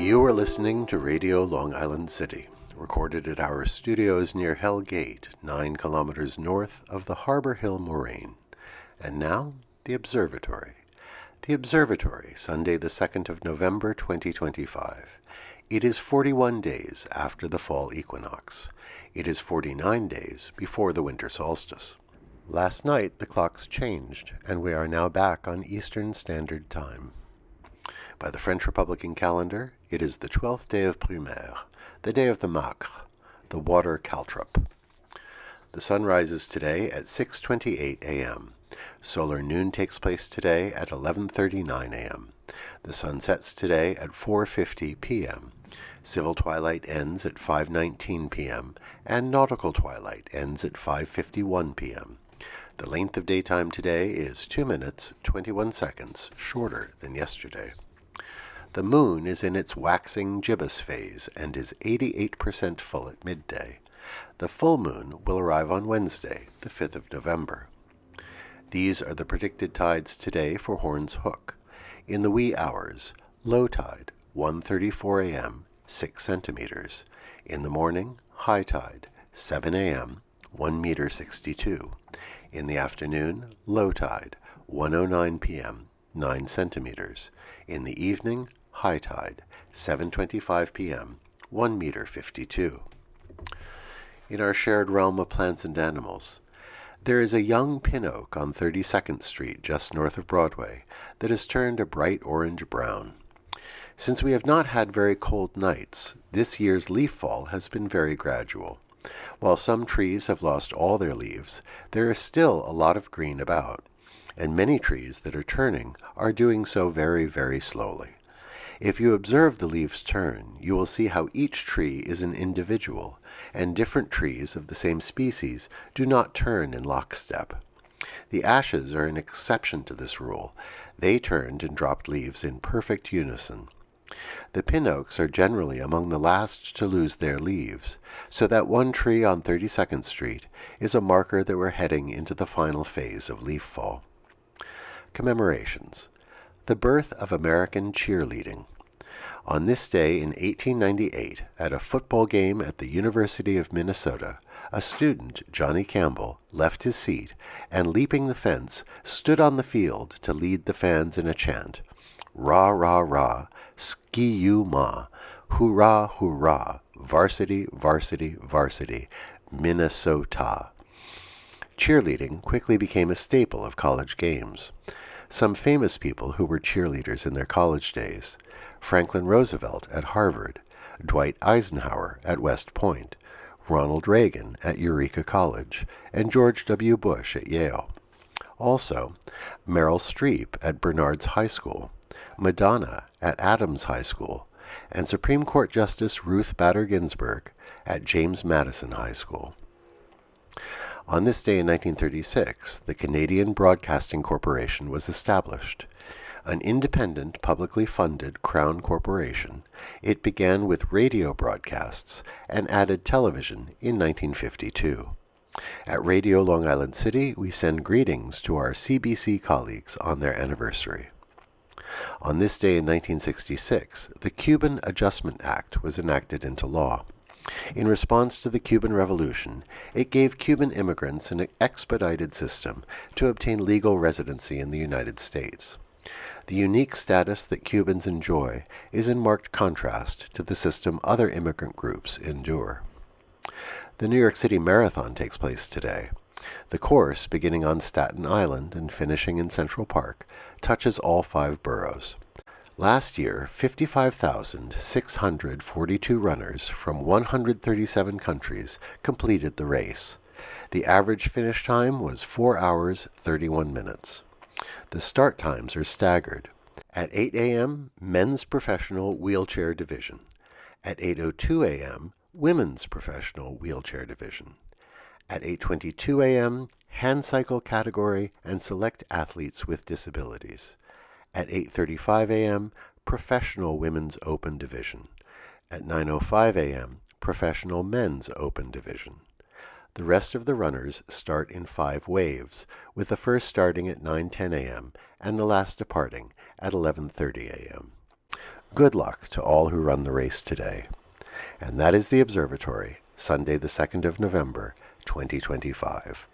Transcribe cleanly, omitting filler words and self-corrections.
You are listening to Radio Long Island City, recorded at our studios near Hell Gate, 9 kilometers north of the Harbor Hill Moraine. And now, the Observatory. The Observatory, Sunday the 2nd of November 2025. It is 41 days after the fall equinox. It is 49 days before the winter solstice. Last night the clocks changed, and we are now back on Eastern Standard Time. By the French Republican calendar, it is the 12th day of Brumaire, the day of the Macre, the water caltrop. The sun rises today at 6:28 a.m. Solar noon takes place today at 11:39 a.m. The sun sets today at 4:50 p.m. Civil twilight ends at 5:19 p.m., and nautical twilight ends at 5:51 p.m. The length of daytime today is 2 minutes, 21 seconds shorter than yesterday. The moon is in its waxing gibbous phase and is 88% full at midday. The full moon will arrive on Wednesday, the 5th of November. These are the predicted tides today for Horn's Hook. In the wee hours, low tide, 1:34 a.m., 6 centimeters. In the morning, high tide, 7 a.m., 1 meter 62. In the afternoon, low tide, 1:09 p.m., 9 centimeters. In the evening, high tide, 7:25 p.m., 1 meter 52. In our shared realm of plants and animals, there is a young pin oak on 32nd Street just north of Broadway that has turned a bright orange-brown. Since we have not had very cold nights, this year's leaf fall has been very gradual. While some trees have lost all their leaves, there is still a lot of green about, and many trees that are turning are doing so very, very slowly. If you observe the leaves turn, you will see how each tree is an individual, and different trees of the same species do not turn in lockstep. The ashes are an exception to this rule. They turned and dropped leaves in perfect unison. The pin oaks are generally among the last to lose their leaves, so that one tree on 32nd Street is a marker that we're heading into the final phase of leaf fall. Commemorations. The birth of American cheerleading. On this day in 1898, at a football game at the University of Minnesota, a student, Johnny Campbell, left his seat and, leaping the fence, stood on the field to lead the fans in a chant. Rah, rah, rah, ski-u-ma, hoorah, hoorah, varsity, varsity, varsity, Minnesota. Cheerleading quickly became a staple of college games. Some famous people who were cheerleaders in their college days: Franklin Roosevelt at Harvard, Dwight Eisenhower at West Point, Ronald Reagan at Eureka College, and George W. Bush at Yale. Also, Meryl Streep at Bernard's High School, Madonna at Adams High School, and Supreme Court Justice Ruth Bader Ginsburg at James Madison High School. On this day in 1936, the Canadian Broadcasting Corporation was established. An independent, publicly funded Crown corporation, it began with radio broadcasts and added television in 1952. At Radio Long Island City, we send greetings to our CBC colleagues on their anniversary. On this day in 1966, the Cuban Adjustment Act was enacted into law. In response to the Cuban Revolution, it gave Cuban immigrants an expedited system to obtain legal residency in the United States. The unique status that Cubans enjoy is in marked contrast to the system other immigrant groups endure. The New York City Marathon takes place today. The course, beginning on Staten Island and finishing in Central Park, touches all 5 boroughs. Last year, 55,642 runners from 137 countries completed the race. The average finish time was 4 hours, 31 minutes. The start times are staggered. At 8 a.m., men's professional wheelchair division. At 8:02 a.m., women's professional wheelchair division. At 8:22 a.m., hand cycle category and select athletes with disabilities. At 8:35 a.m., professional women's open division. At 9:05 a.m., professional men's open division. The rest of the runners start in 5 waves, with the first starting at 9:10 a.m. and the last departing at 11:30 a.m. Good luck to all who run the race today. And that is the Observatory, Sunday the 2nd of November, 2025.